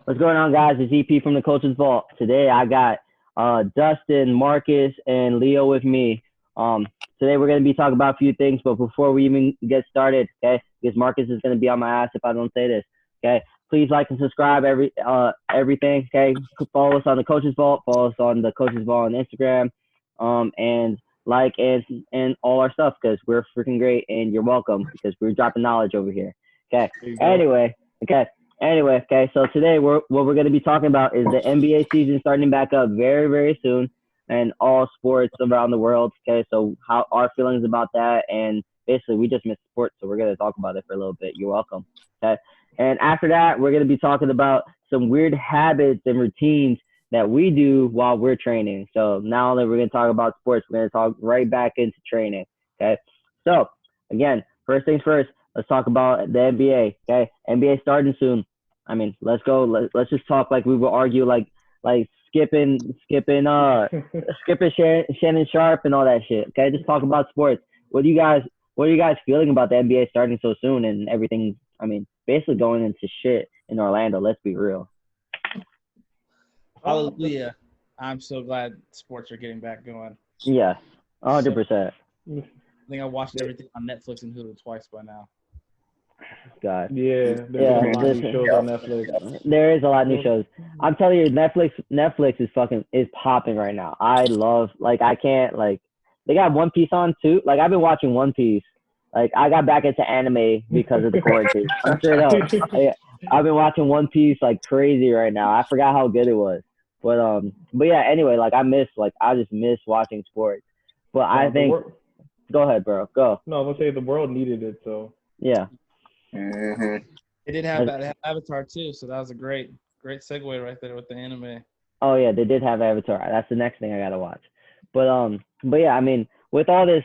What's going on, guys? It's EP from the Coach's Vault. Today I got Dustin, Marcus, and Leo with me. Um, Today we're going to be talking about a few things, but before we even get started, okay, because Marcus is going to be on my ass if I don't say this, okay? Please like and subscribe everything, okay? Follow us on the Coach's Vault. Follow us on the Coach's Vault on Instagram, and like and all our stuff because we're freaking great and you're welcome because we're dropping knowledge over here. Okay. There you go. Anyway, okay. Anyway, okay, so today what we're going to be talking about is the NBA season starting back up very, very soon and all sports around the world. Okay, so how our feelings about that, and basically we just missed sports, so we're going to talk about it for a little bit. You're welcome. Okay, and after that, we're going to be talking about some weird habits and routines that we do while we're training. So now that we're going to talk about sports, we're going to talk right back into training. Okay, so again, first things first. Let's talk about the NBA. Okay, NBA starting soon. I mean, let's go. Let's just talk like we will argue like skipping Shannon Sharp and all that shit. Okay, just talk about sports. What are you guys feeling about the NBA starting so soon and everything? I mean, basically going into shit in Orlando. Let's be real. Hallelujah. I'm so glad sports are getting back going. Yeah, So, 100%. I think I watched everything on Netflix and Hulu twice by now. God. Yeah, there's Yeah, a lot of new listen. shows on Netflix. There is a lot of new shows. I'm telling you, Netflix is popping right now. I love I can't they got One Piece on too. Like I've been watching One Piece. Like I got back into anime because of the quarantine. I'm straight up. I've been watching One Piece like crazy right now. I forgot how good it was. But yeah. Anyway, I just miss watching sports. But I think go ahead, bro. Go. No, I was gonna say the world needed it, so Yeah. They did have that Avatar too, so that was a great segue right there with the anime. Oh yeah, they did have Avatar. That's the next thing I gotta watch. But yeah, I mean, with all this,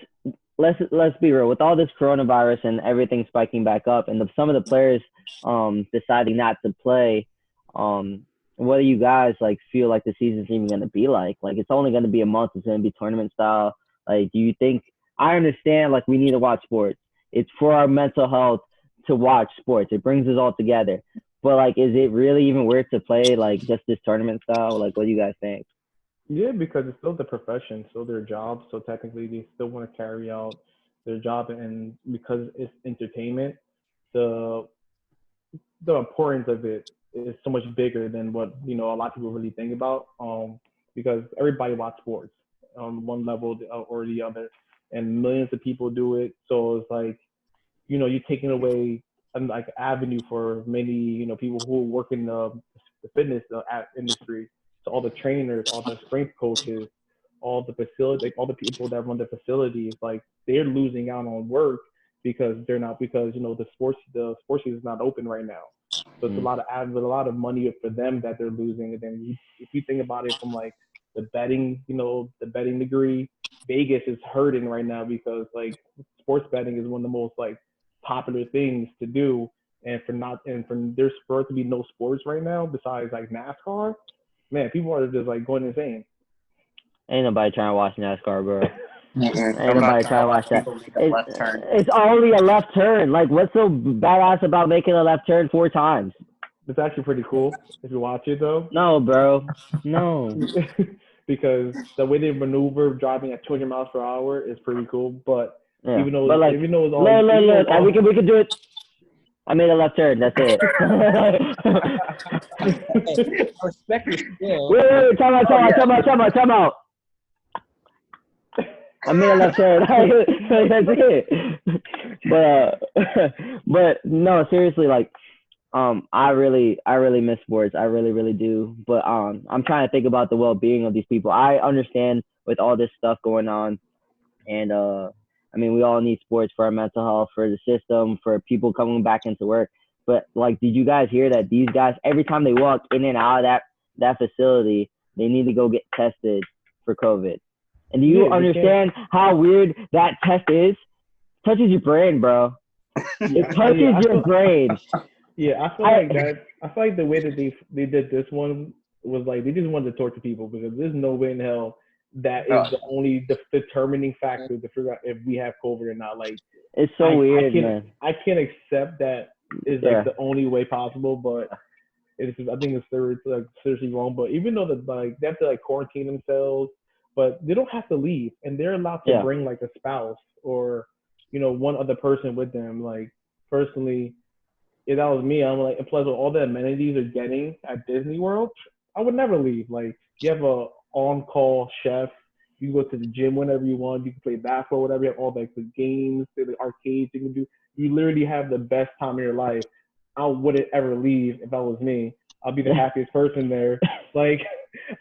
let's be real. With all this coronavirus and everything spiking back up, and some of the players deciding not to play, what do you guys feel like the season's even gonna be like? Like it's only gonna be a month. It's gonna be tournament style. Like, do you think? I understand. Like we need to watch sports. It's for our mental health to watch sports. It brings us all together. But is it really even worth to play just this tournament style? Like, what do you guys think? yeah, because it's still the profession, still their job, so technically they still want to carry out their job, and because it's entertainment, the the importance of it is so much bigger than what a lot of people really think about. Because everybody watch sports on one level or the other, and millions of people do it. So it's like you're taking away like avenue for many people who work in the fitness industry. So all the trainers, all the strength coaches, all the facility, like all the people that run the facilities, like they're losing out on work because they're not because the sports is not open right now. So it's a Mm. lot of a lot of money for them that they're losing. And then if you think about it from like the betting degree, Vegas is hurting right now because like sports betting is one of the most like popular things to do. And for there's supposed to be no sports right now besides like NASCAR, man, people are just like going insane. Ain't nobody trying to watch NASCAR, bro. Ain't I'm not nobody trying trying to to watch watch that. people make a It's left turn. it's only a left turn. Like, what's so badass about making a left turn 4 times? It's actually pretty cool if you watch it though, No, bro. No. because the way they maneuver driving at 200 miles per hour is pretty cool. But Yeah. even though But even though it's all look, look, even though look. it's all We could do it. I made a left turn. That's it. Hey, I respect your skill. Wait. Time out. I made a left turn. That's it. But no, seriously, I really miss sports. I really do. But I'm trying to think about the well-being of these people. I understand with all this stuff going on, and I mean, we all need sports for our mental health, for the system, for people coming back into work. But did you guys hear that these guys every time they walk in and out of that facility, they need to go get tested for COVID? And do you yeah, understand how weird that test is? Touches your brain, bro. It touches yeah, your brain. yeah, I feel like the way that they did this one was like they just wanted to torture people because there's no way in hell that is the only determining factor to figure out if we have COVID or not. Like It's so I weird, can't man. I can't accept that is Yeah. like the only way possible, but I think it's like seriously wrong. But even though they have to like quarantine themselves, but they don't have to leave, and they're allowed to Yeah. bring like a spouse or one other person with them. Like personally, if that was me, I'm like, and plus with all the amenities they're getting at Disney World, I would never leave. Like you have a on-call chef. You can go to the gym whenever you want. You can play basketball, whatever. You have all like the games, the arcades you can do. You literally have the best time of your life. I wouldn't ever leave if that was me. I'll be the happiest person there. Like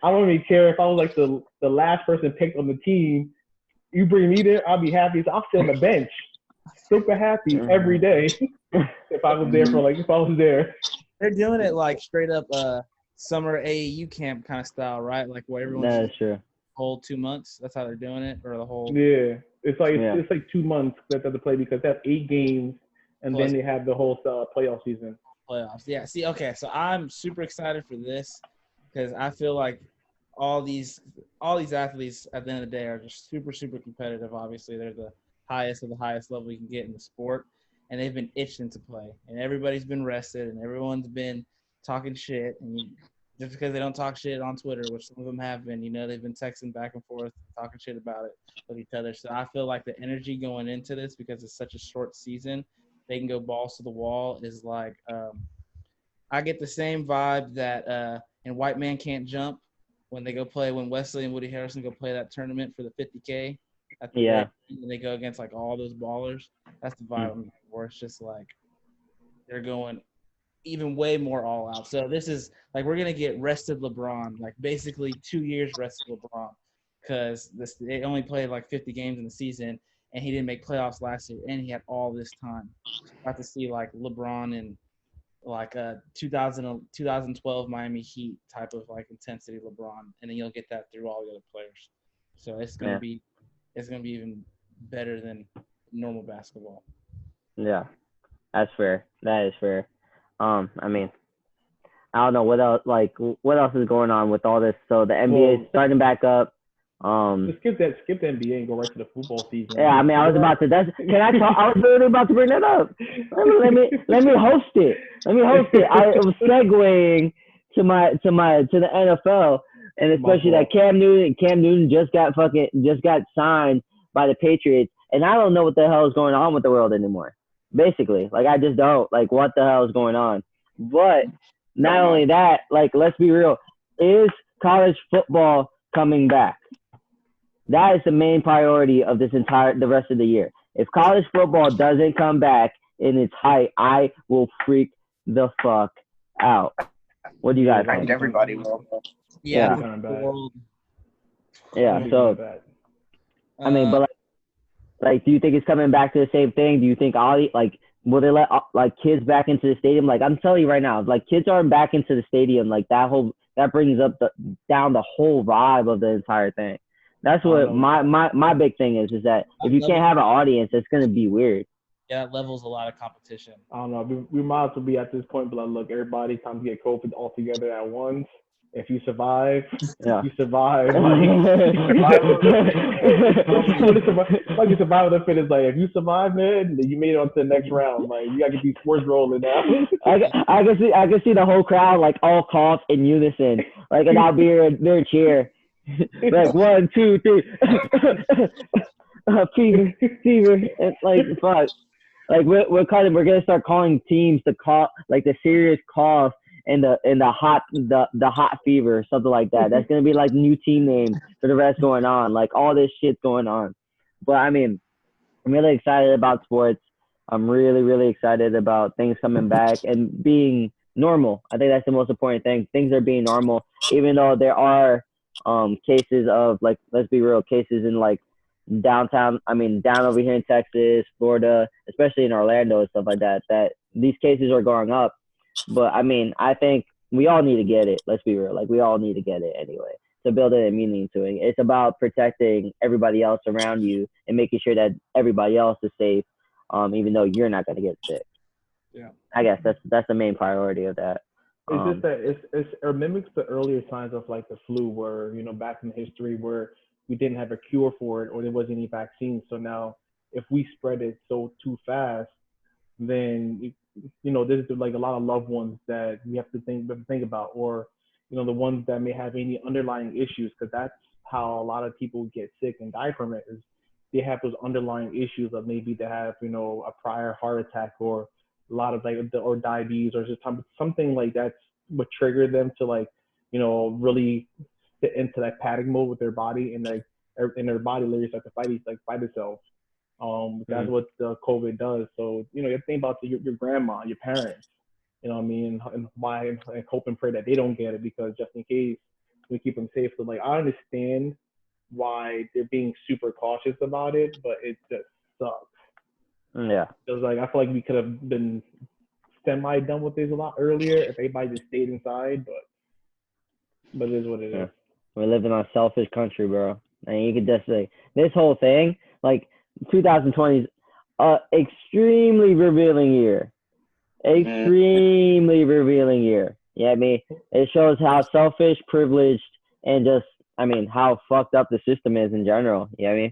I don't even care if I was like the last person picked on the team. You bring me there, I'll be happy. So I'll sit on the bench, super happy every day. if I was there. They're doing it like straight up summer AAU camp kind of style, right? Like where everyone's That is true. whole 2 months. That's how they're doing it, or the whole. Yeah, it's like 2 months that they have to play because they have 8 games and Plus then they have the whole playoff season. Playoffs. Yeah. See, okay, so I'm super excited for this because I feel like all these athletes at the end of the day are just super, super competitive. Obviously, they're the highest of the highest level you can get in the sport, and they've been itching to play. And everybody's been rested, and everyone's been talking shit. And just because they don't talk shit on Twitter, which some of them have been, they've been texting back and forth, talking shit about it with each other. So I feel like the energy going into this, because it's such a short season, they can go balls to the wall, is like I get the same vibe that in White Man Can't Jump when Wesley and Woody Harrelson go play that tournament for the 50K at the end, and they go against like all those ballers. That's the vibe I'm looking for. It's just like they're going even way more all out. So this is like we're gonna get rested LeBron, like basically 2 years rested LeBron, because they only played like 50 games in the season, and he didn't make playoffs last year, and he had all this time. Got to see like LeBron and like a 2012 Miami Heat type of like intensity LeBron, and then you'll get that through all the other players. So it's gonna be even better than normal basketball. Yeah, that's fair. That is fair. I mean, I don't know what else. Like, what else is going on with all this? So the NBA is starting back up. Just skip the NBA and go right to the football season. Yeah, I mean, I was about to. Can I talk? I was literally about to bring that up. Let me host it. I was segueing to the NFL, and especially that Cam Newton just got signed by the Patriots, and I don't know what the hell is going on with the world anymore. Basically, like I just don't like what the hell is going on. But not only that, like let's be real, is college football coming back? That is the main priority of the rest of the year. If college football doesn't come back in its height, I will freak the fuck out. What do you guys think? Everybody will. Yeah. Yeah. So, I mean, but like, do you think it's coming back to the same thing? Do you think will they let like kids back into the stadium? Like I'm telling you right now, like kids aren't back into the stadium, like that brings up down the whole vibe of the entire thing. That's what my big thing is that if you can't have an audience, it's gonna be weird. Yeah, that levels a lot of competition. I don't know. We might as well be at this point, but like, look, everybody, time to get COVID all together at once. If you survive, you survive. Like you survive the finish. Like if you survive, man, then you made it on to the next round. Like you gotta get these sports rolling now. I can see the whole crowd like all cough in unison, like and I'll be their cheer. Like 1, 2, 3, fever. It's like fuck. Like we're gonna start calling teams to call like the serious cough and the hot fever or something like that. That's gonna be like new team name for the rest going on. Like all this shit's going on. But I mean, I'm really excited about sports. I'm really, really excited about things coming back and being normal. I think that's the most important thing. Things are being normal, even though there are cases of like, let's be real, cases in like down over here in Texas, Florida, especially in Orlando and stuff like that, that these cases are going up. But I mean, I think we all need to get it. Let's be real. Like we all need to get it anyway to build an immunity to it. It's about protecting everybody else around you and making sure that everybody else is safe, even though you're not going to get sick. Yeah. I guess that's the main priority of that. It's just that it mimics the earlier signs of like the flu, where back in history where we didn't have a cure for it or there wasn't any vaccine. So now if we spread it too fast, then there's like a lot of loved ones that we have to think about, or the ones that may have any underlying issues, because that's how a lot of people get sick and die from it, is they have those underlying issues of maybe they have a prior heart attack, or a lot of or diabetes, or just something like that's what triggered them to really fit into that panic mode with their body, and their body literally start to fight itself. That's what the COVID does. So you have to think about your grandma, your parents, what I mean, and why, and hope and pray that they don't get it, because just in case we keep them safe. So I understand why they're being super cautious about it, but it just sucks. Yeah. Because I feel like we could have been semi done with this a lot earlier if everybody just stayed inside, but it is what it is. We're living on a selfish country, bro. And you could just say this whole thing, 2020 is extremely revealing year. Extremely revealing year. Yeah, I mean, it shows how selfish, privileged, and just, how fucked up the system is in general. You know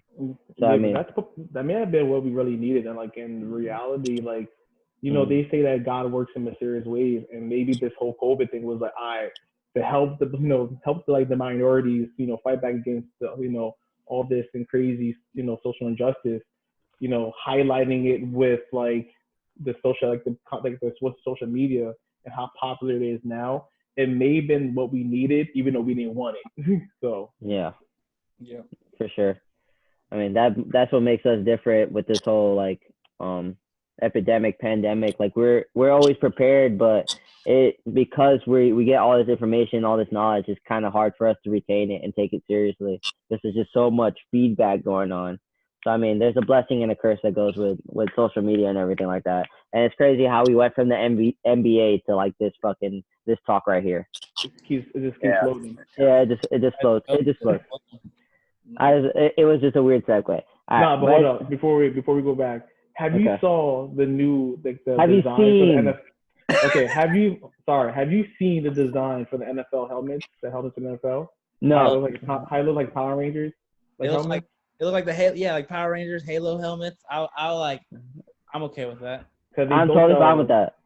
what I mean? So, that may have been what we really needed. And in reality, they say that God works in mysterious ways, and maybe this whole COVID thing was to help the minorities, fight back against all this and crazy, social injustice, highlighting it with the social, with social media and how popular it is now. It may have been what we needed, even though we didn't want it. So yeah, for sure. That's what makes us different with this whole epidemic, pandemic. We're always prepared, but because we get all this information, all this knowledge, it's kind of hard for us to retain it and take it seriously. This is just so much feedback going on. So there's a blessing and a curse that goes with social media and everything like that. And it's crazy how we went from the NBA to this talk right here. It just keeps floating. Yeah, it just floats. It just floats. It was just a weird segue. But hold up, before we go back, have you saw the new the have design you seen? for the NFL? Okay, have you seen the design for the NFL helmets? The helmets in the NFL? No. How it look like Power Rangers? It looks like the Halo, Power Rangers Halo helmets. I'm okay with that. I'm totally fine with that.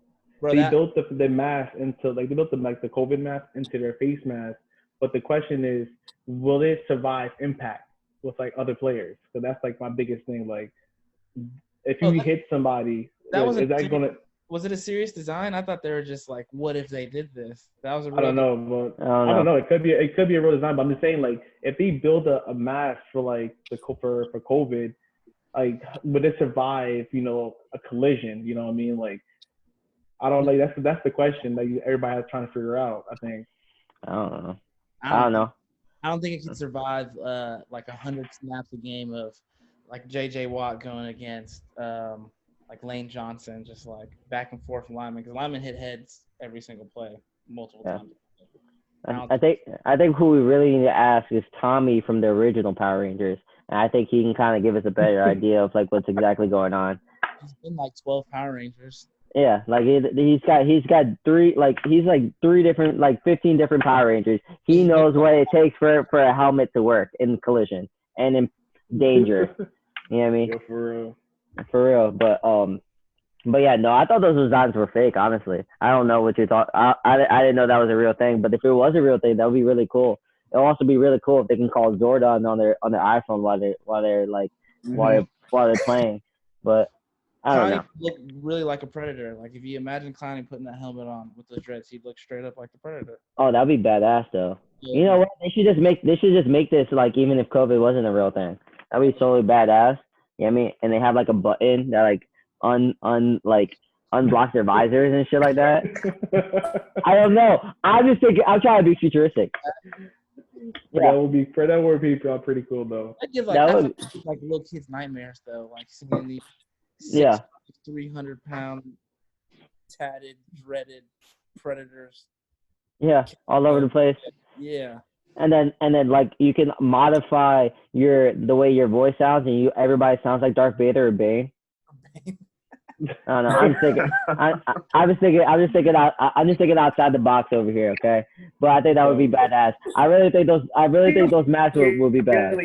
Bro, they built the mask into they built the COVID mask into their face mask. But the question is, will it survive impact with other players? So that's my biggest thing. If you hit somebody, was it a serious design? I thought they were just what if they did this? That was a real. I don't know, but I don't know. It could be a real design, but I'm just saying if they build a mask for for COVID, would it survive a collision? You know what I mean? I don't that's the question that everybody is trying to figure out. I think. I don't know. I don't think it can survive 100 snaps a game of JJ Watt going against Lane Johnson, just back and forth linemen, because linemen hit heads every single play multiple times. I think who we really need to ask is Tommy from the original Power Rangers, and I think he can kind of give us a better idea of what's exactly going on. He's been 12 Power Rangers. Yeah, he's got three three different 15 different Power Rangers. He knows what it takes for a helmet to work in collision and in danger. You know what I mean? Yeah, for real. But yeah, no, I thought those designs were fake. Honestly, I don't know what you thought. I didn't know that was a real thing. But if it was a real thing, that would be really cool. It'll also be really cool if they can call Zordon on their iPhone while they're playing. But I don't know. Look really like a predator. If you imagine Clowney putting that helmet on with those dreads, he'd look straight up like the predator. Oh, that'd be badass though. Yeah. You know what? They should just make this even if COVID wasn't a real thing. That'd be totally badass. You know what I mean? And they have a button that unblocks their visors and shit like that. I don't know. I'm just thinking. I'm trying to be futuristic. Yeah. That would be pretty cool though. That gives little kids nightmares though. Seeing these 300-pound tatted, dreaded predators. Yeah, all over the place. Yeah. And then you can modify the way your voice sounds, and everybody sounds like Darth Vader or Bane. I don't know. I'm just thinking outside the box over here, okay? But I think that would be badass. I really think those masks would be bad.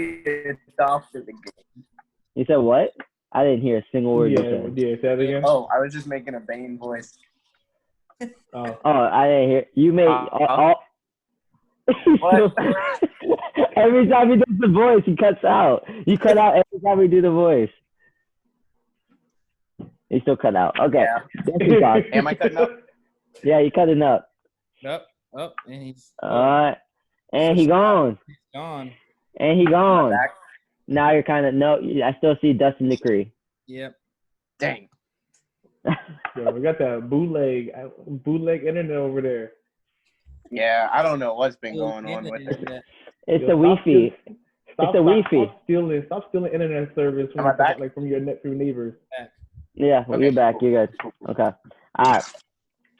You said what? I didn't hear a single word you said. Yeah, say that again. Oh, I was just making a Bane voice. Oh, I didn't hear. You made all. What? Every time he does the voice, he cuts out. You cut out every time we do the voice. He still cut out. Okay. Yeah. Am I cutting up? Yeah, you cutting up. Yep. Oh, and he's and he gone. He's gone. And he gone. Back. Now you're kind of I still see Dustin decree. Yep. Dang. yeah, we got that bootleg internet over there. Yeah, I don't know what's been going on with it. It's the Wi-Fi. It's the Wi-Fi. Stop stealing internet service from your neighbors. Yeah, well, you're back. You're good. Okay. All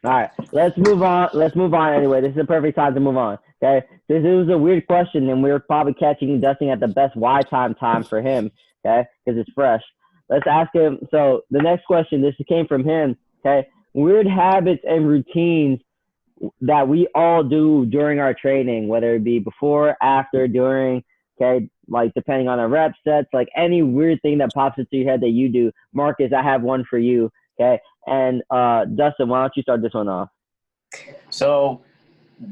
right. Let's move on. Anyway, this is the perfect time to move on. Okay. This is a weird question, and we're probably catching Dustin at the best time for him. Okay, because it's fresh. Let's ask him. So the next question, this came from him. Okay. Weird habits and routines that we all do during our training, whether it be before, after, during. Okay, like depending on our rep sets, like any weird thing that pops into your head that you do. Marcus, I have one for you. Okay, and Dustin, why don't you start this one off? So,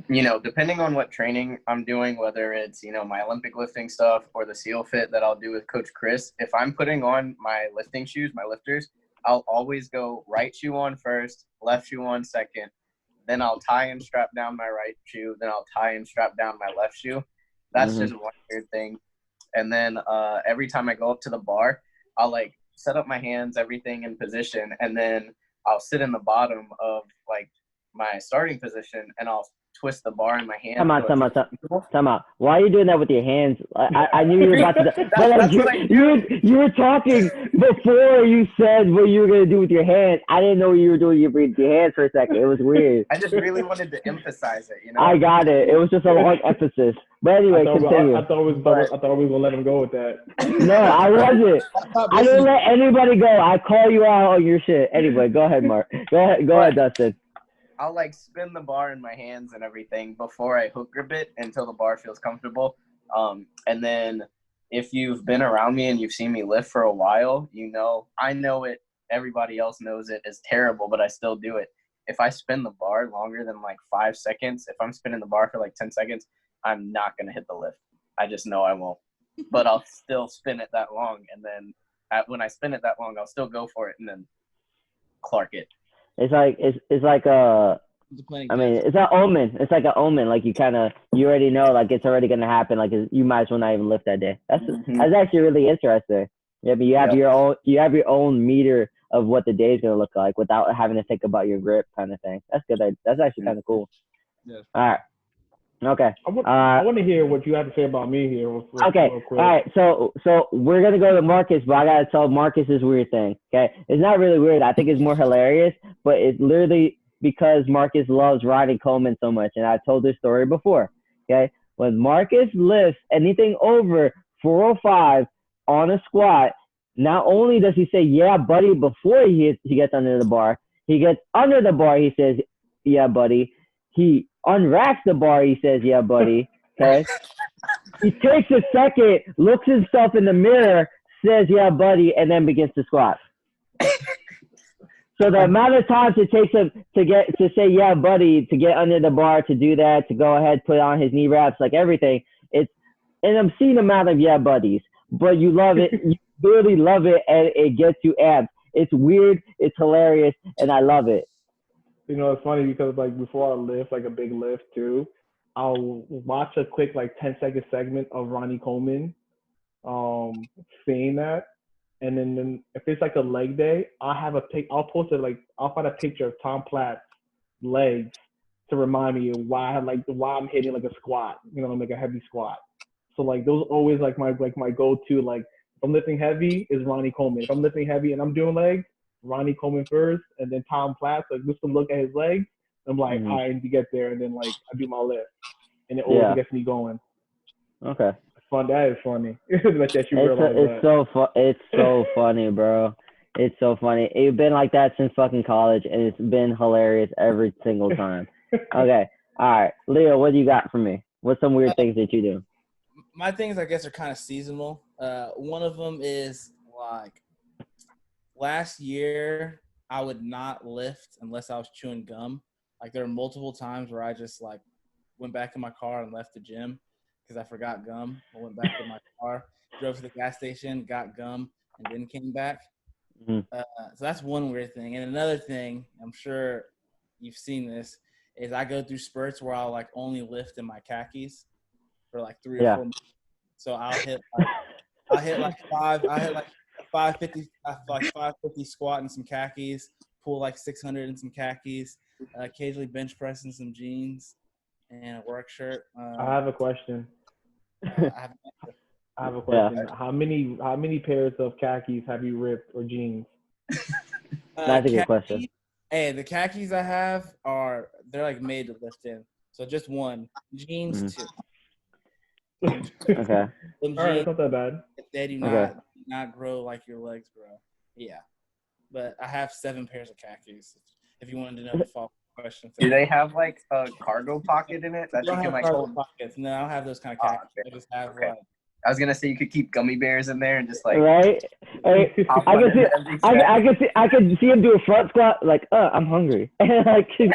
depending on what training I'm doing, whether it's, my Olympic lifting stuff or the SEAL fit that I'll do with Coach Chris, if I'm putting on my lifting shoes, my lifters, I'll always go right shoe on first, left shoe on second. Then I'll tie and strap down my right shoe. Then I'll tie and strap down my left shoe. That's just one weird thing. And then every time I go up to the bar, I'll set up my hands, everything in position, and then I'll sit in the bottom of my starting position, and I'll twist the bar in my hand. Time out. Why are you doing that with your hands? I knew you were about to. But you were talking before you said what you were gonna do with your hands. I didn't know what you were doing with your hands for a second. It was weird. I just really wanted to emphasize it. I got it. It was just a long emphasis. But anyway, continue. I thought we was gonna let him go with that. No, I wasn't. I didn't let anybody go. I call you out on your shit. Anyway, go ahead, Mark. Go ahead, Dustin. I'll spin the bar in my hands and everything before I hook grip it until the bar feels comfortable. And then if you've been around me and you've seen me lift for a while, I know it. Everybody else knows it is terrible, but I still do it. If I spin the bar longer than 5 seconds, if I'm spinning the bar for 10 seconds, I'm not going to hit the lift. I just know I won't. But I'll still spin it that long. And then when I spin it that long, I'll still go for it and then clark it. It's like it's an omen. It's like an omen. Like you already know, it's already gonna happen. You might as well not even lift that day. That's actually really interesting. Yeah, but you have your own meter of what the day is gonna look like without having to think about your grip kind of thing. That's good. That's actually kind of cool. Yeah. All right. Okay. I want to hear what you have to say about me here. Okay. All right. So we're gonna go to Marcus, but I gotta tell Marcus's weird thing. Okay. It's not really weird. I think it's more hilarious, but it's literally because Marcus loves riding Coleman so much, and I told this story before. Okay. When Marcus lifts anything over 405 on a squat, not only does he say "yeah, buddy" before he gets under the bar, he gets under the bar. He says "yeah, buddy." He unracks the bar. He says, "Yeah, buddy." Okay. He takes a second, looks himself in the mirror, says, "Yeah, buddy," and then begins to squat. So the amount of times it takes him to say, "Yeah, buddy," to get under the bar, to do that, to go ahead, put on his knee wraps, everything, it's an obscene amount of "yeah, buddies." But you love it. You really love it, and it gets you amped. It's weird. It's hilarious, and I love it. It's funny because before I lift, a big lift too, I'll watch a quick 10-second segment of Ronnie Coleman saying that. And then if it's a leg day, I'll post it I'll find a picture of Tom Platt's legs to remind me of why I'm hitting a squat, a heavy squat. So those are always my go-to. If I'm lifting heavy, is Ronnie Coleman. If I'm lifting heavy and I'm doing legs, Ronnie Coleman first, and then Tom Platt. Just to look at his legs, I'm all right, I need to get there, and then I do my lift, and it always gets me going. Okay. Fun. That is funny. It's so funny, bro. It's so funny. It's been like that since fucking college, and it's been hilarious every single time. Okay. All right, Leo, what do you got for me? What's some weird things that you do? My things, I guess, are kind of seasonal. One of them is last year I would not lift unless I was chewing gum. Like there were multiple times where I just like went back in my car and left the gym because I forgot gum. I went back in my car, drove to the gas station, got gum, and then came back. Mhm. So that's one weird thing. And another thing, I'm sure you've seen this, is I go through spurts where I'll like only lift in my khakis for like 3 or Yeah. 4 minutes. So I'll hit like 550 like 550 squat in some khakis, pull like 600 in some khakis, occasionally bench press in some jeans and a work shirt. I have a question. I have Yeah. How many pairs of khakis have you ripped or jeans? That's a good question. Hey, the khakis I have they're like made to lift in. So just one. Jeans too. Okay. All right, it's not that bad. They do not grow like your legs grow. Yeah. But I have 7 pairs of khakis. If you wanted to know the follow-up question. Do they have like a cargo pocket in it that you I don't can have like cargo hold? pockets. No, I don't have those kind of khakis. Okay. I just have Okay. like I was gonna say you could keep gummy bears in there and just like Right? Hey, hop I on can see, into every set. I can see him do a front squat like, I'm hungry, and like just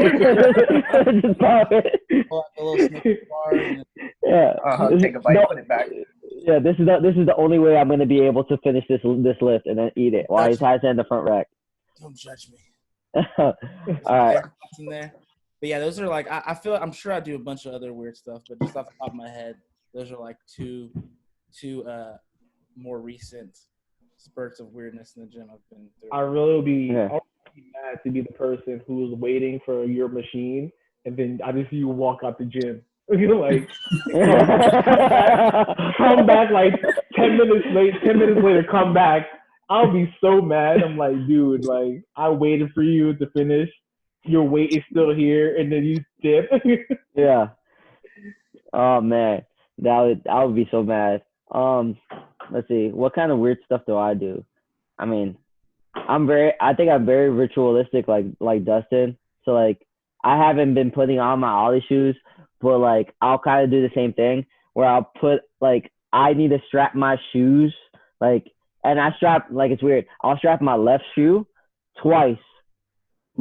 pop it. pull out the little Snickers bars. And Yeah. Take a bite, No, put it back. Yeah, this is the only way I'm gonna be able to finish this lift and then eat it while he's has it in the front rack. don't judge me. All right. In there. But yeah, those are like I feel I'm sure I do a bunch of other weird stuff, but just off the top of my head, those are like two more recent spurts of weirdness in the gym I've been through. I really would be mad to be the person who's waiting for your machine, and then I just see you walk out the gym. You're like, come back like 10 minutes late. 10 minutes later, come back. I'll be so mad. I'm like, dude, like I waited for you to finish. Your weight is still here, and then you dip. Yeah. Oh man, I would be so mad. Let's see, what kind of weird stuff do I do? I mean, I think I'm very ritualistic, like Dustin. So like, I haven't been putting on my Ollie shoes, but like I'll kind of do the same thing where I'll put like I need to strap my shoes like, and I strap like it's weird. I'll strap my left shoe twice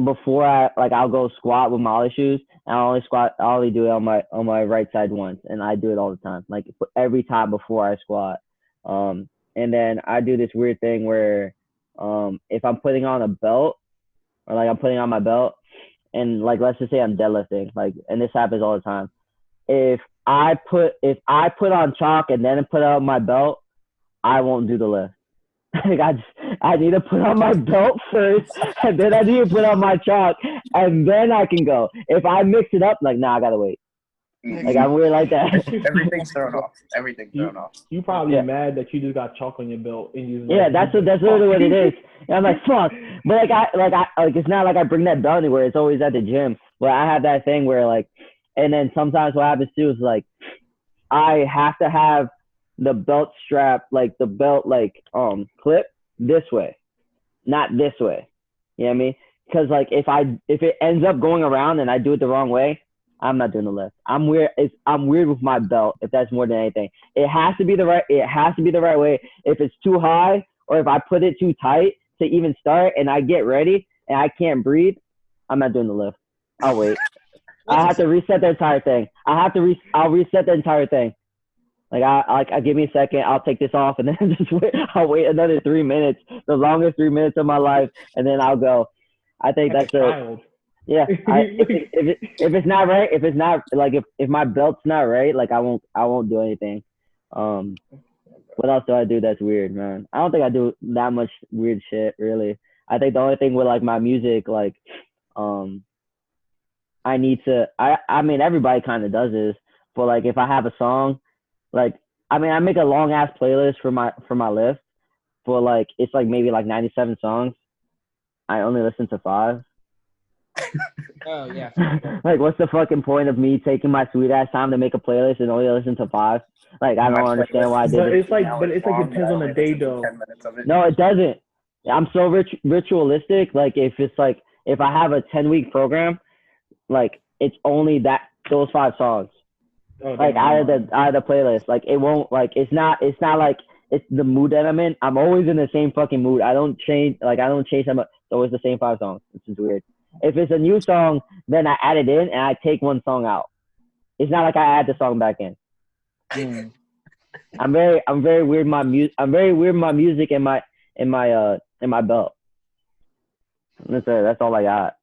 before I'll go squat with my Ollie shoes, and I only do it on my right side once, and I do it all the time, like every time before I squat. And then I do this weird thing where if I'm putting on a belt or like I'm putting on my belt, and like let's just say I'm deadlifting, like, and this happens all the time. If I put on chalk and then put on my belt, I won't do the lift. Like I need to put on my belt first, and then I need to put on my chalk, and then I can go. If I mix it up, like, nah, I gotta wait. Like I'm weird like that. Everything's thrown off. Everything's thrown off. You probably mad that you just got chalk on your belt and you. That's literally what it is. And I'm like, fuck. But like it's not like I bring that belt anywhere. It's always at the gym. But I have that thing where like, and then sometimes what happens too is like, I have to have the belt strap, like the belt like clip this way, not this way. You know what I mean? Because like if it ends up going around and I do it the wrong way, I'm not doing the lift. I'm weird. I'm weird with my belt. If that's more than anything, it has to be the right way. If it's too high or if I put it too tight to even start and I get ready and I can't breathe, I'm not doing the lift. I'll wait. I have to reset the entire thing. I'll reset the entire thing. Like I give me a second. I'll take this off and then just wait. I'll wait another 3 minutes, the longest 3 minutes of my life, and then I'll go. I think that's it. Yeah. If it's not right, if it's not like if my belt's not right, like I won't do anything. What else do I do that's weird, man? I don't think I do that much weird shit really. I think the only thing with like my music, like I mean everybody kind of does this, but like if I have a song, like I mean I make a long ass playlist for my lift, but like it's like maybe like 97 songs. I only listen to 5. Oh yeah. Like what's the fucking point of me taking my sweet ass time to make a playlist and only listen to 5? Like I don't understand why I did it. It's like depends on the day though. No, it doesn't. I'm so ritualistic. Like if I have a 10-week program, like it's only those 5 songs. Like out of the playlist. Like it won't, like it's not like it's the mood that I'm in. I'm always in the same fucking mood. I don't change. Like I don't change. It's always the same 5 songs. Which is weird. If it's a new song, then I add it in and I take one song out. It's not like I add the song back in. I'm very weird. I'm very weird. My music and my belt. That's all I got.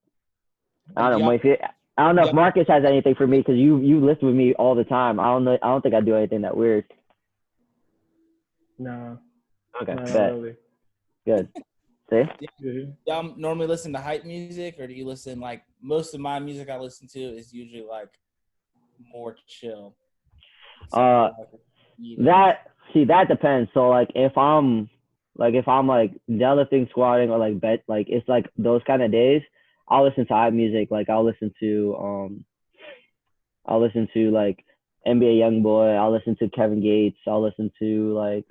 I don't know if Marcus has anything for me because you listen with me all the time. I don't know. I don't think I do anything that weird. No. Okay. No, Bet. really. Good. See? Y'all normally listen to hype music, or do you listen like most of my music I listen to is usually like more chill? That depends. So like if I'm deadlifting, squatting, or like it's like those kind of days, I'll listen to hype music. Like I'll listen to like NBA YoungBoy. I'll listen to Kevin Gates. I'll listen to like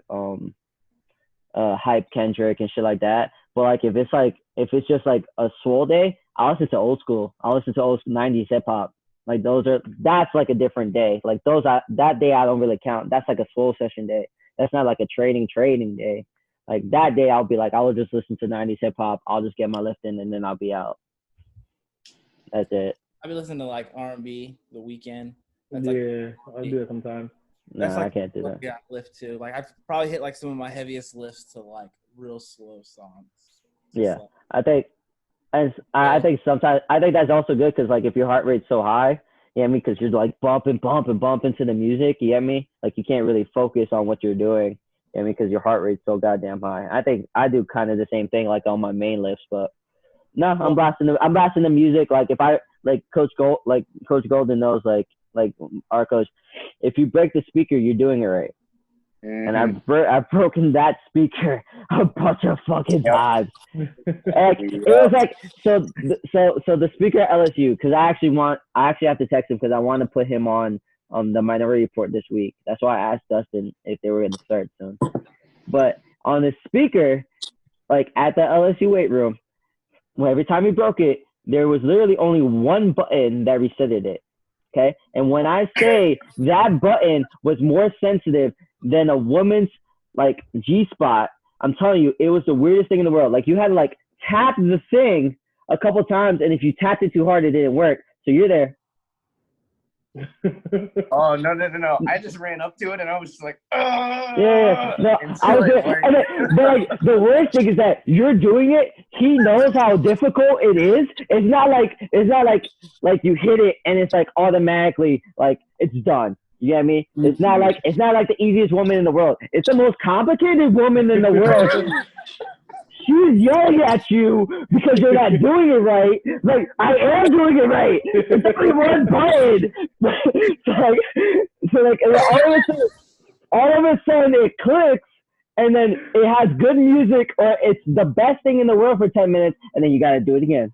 hype Kendrick and shit like that. But like if it's just like a swole day, I'll listen to old school. I'll listen to old 90s hip hop. Like that's like a different day. Like that day I don't really count. That's like a swole session day. That's not like a training day. Like that day I'll be like, I will just listen to 90s hip hop. I'll just get my lift in and then I'll be out. That's it. I'll be listening to like R&B, The Weeknd. I'll do it sometimes. No, I can't do that. Yeah, lift too. Like I've probably hit like some of my heaviest lifts to like real slow songs. Yeah, I think sometimes that's also good because like if your heart rate's so high, you know what I mean? Because you're like bumping to the music, you get me? Like you can't really focus on what you're doing, you know what I mean? Because your heart rate's so goddamn high. I think I do kind of the same thing like on my main lifts, but no, I'm blasting the music. Like if I like Coach Golden knows like our coach, if you break the speaker, you're doing it right. Mm-hmm. And I've broken that speaker a bunch of fucking times. Like, it was like so the speaker at LSU, because I actually have to text him because I want to put him on the Minority Report this week. That's why I asked Dustin if they were going to start soon. But on the speaker, like at the LSU weight room, well, every time he broke it, there was literally only one button that resetted it. Okay, and when I say that button was more sensitive than a woman's like G-spot, I'm telling you, it was the weirdest thing in the world. Like you had to like tap the thing a couple times, and if you tapped it too hard, it didn't work. So you're there. Oh no! I just ran up to it and I was just like, yeah. No, I was there. But like the worst thing is that you're doing it. He knows how difficult it is. It's not like you hit it and it's like automatically like it's done. You get what I mean? It's not like the easiest woman in the world. It's the most complicated woman in the world. She's yelling at you because you're not doing it right. Like, I am doing it right. It's only one button. so all of a sudden it clicks, and then it has good music, or it's the best thing in the world for 10 minutes, and then you got to do it again.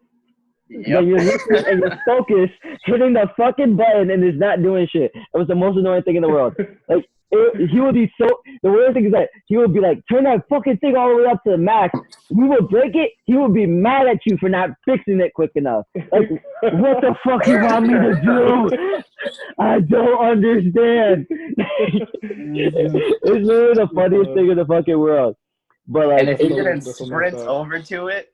Yep. Then you're listening and you're focused, hitting the fucking button, and it's not doing shit. It was the most annoying thing in the world. Like, he would be so. The weird thing is that he would be like, turn that fucking thing all the way up to the max. We would break it. He would be mad at you for not fixing it quick enough. Like, what the fuck you want me to do? I don't understand. It's literally the funniest thing in the fucking world. But like, and if you didn't sprint over to it,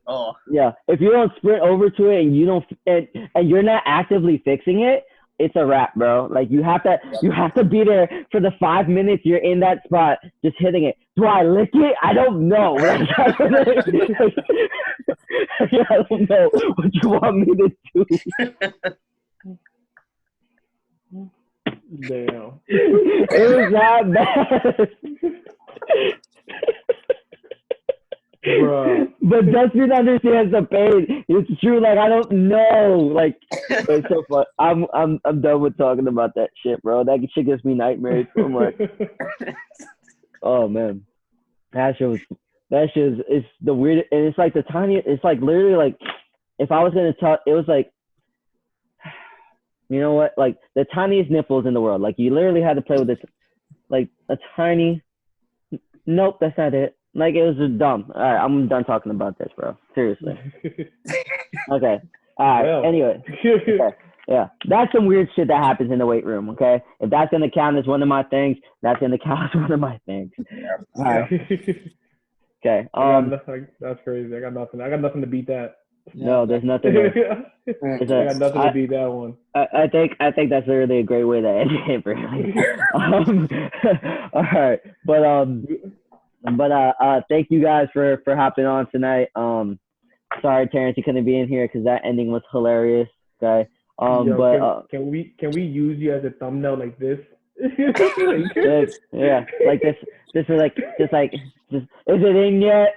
yeah. If you don't sprint over to it and you don't, and you're not actively fixing it, it's a wrap, bro. Like you have to be there for the 5 minutes you're in that spot, just hitting it. Do I lick it? I don't know. Like, I don't know what you want me to do. Damn. It was that bad. Bro. But Dustin understands the pain. It's true. Like I don't know. Like it's so fun. I'm done with talking about that shit, bro. That shit gives me nightmares. I'm like, oh man, that shit is the weirdest. And it's like the tiniest. It's like literally like if I was gonna talk, it was like, you know what? Like the tiniest nipples in the world. Like you literally had to play with this, like a tiny. Nope, that's not it. Like, it was just dumb. All right, I'm done talking about this, bro. Seriously. Okay. All right. Well. Anyway. Okay. Yeah, that's some weird shit that happens in the weight room. Okay, if that's gonna count as one of my things, that's gonna count as one of my things. All right. Okay. That's crazy. I got nothing. I got nothing to beat that. No, there's nothing. I got nothing to beat that one. I think that's literally a great way to end it, really. All right, but thank you guys for hopping on tonight. Sorry, Terrence, you couldn't be in here because that ending was hilarious. Okay. Can we use you as a thumbnail like this? Yeah, like this. This is like just is it in yet?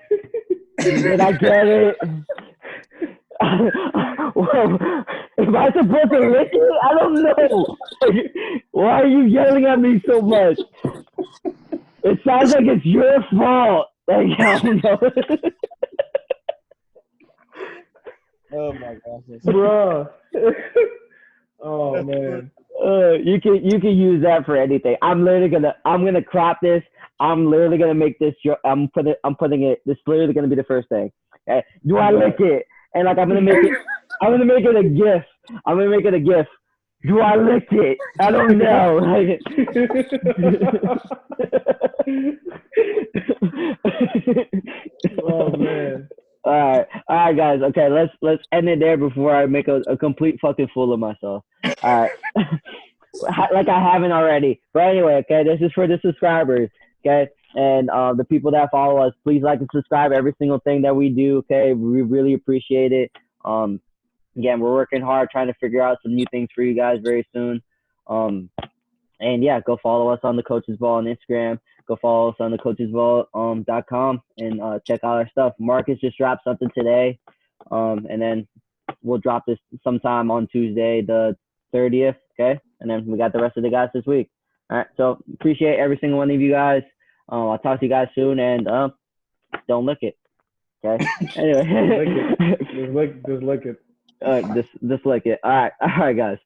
Did I get it? Whoa, am I supposed to lick it? I don't know. Why are you yelling at me so much? It sounds like it's your fault. Like, I don't know. Oh my gosh, bro. Oh man. You can use that for anything. I'm gonna crop this. I'm literally gonna make this. I'm putting it. This is literally gonna be the first thing. Okay? Do I lick it? And like I'm gonna make it a GIF. I'm gonna make it a GIF. Do I lick it? I don't know. Oh man. All right, guys. Okay, let's end it there before I make a complete fucking fool of myself. All right, like I haven't already. But anyway, okay, this is for the subscribers, okay, and the people that follow us. Please like and subscribe every single thing that we do. Okay, we really appreciate it. Again, we're working hard trying to figure out some new things for you guys very soon. And yeah, go follow us on the Coaches Ball on Instagram. Go follow us on the coachesball.com and check out our stuff. Marcus just dropped something today, and then we'll drop this sometime on Tuesday, the 30th. Okay, and then we got the rest of the guys this week. All right, so appreciate every single one of you guys. I'll talk to you guys soon, and don't lick it. Okay. Anyway, just lick it. Just lick it. All right, guys.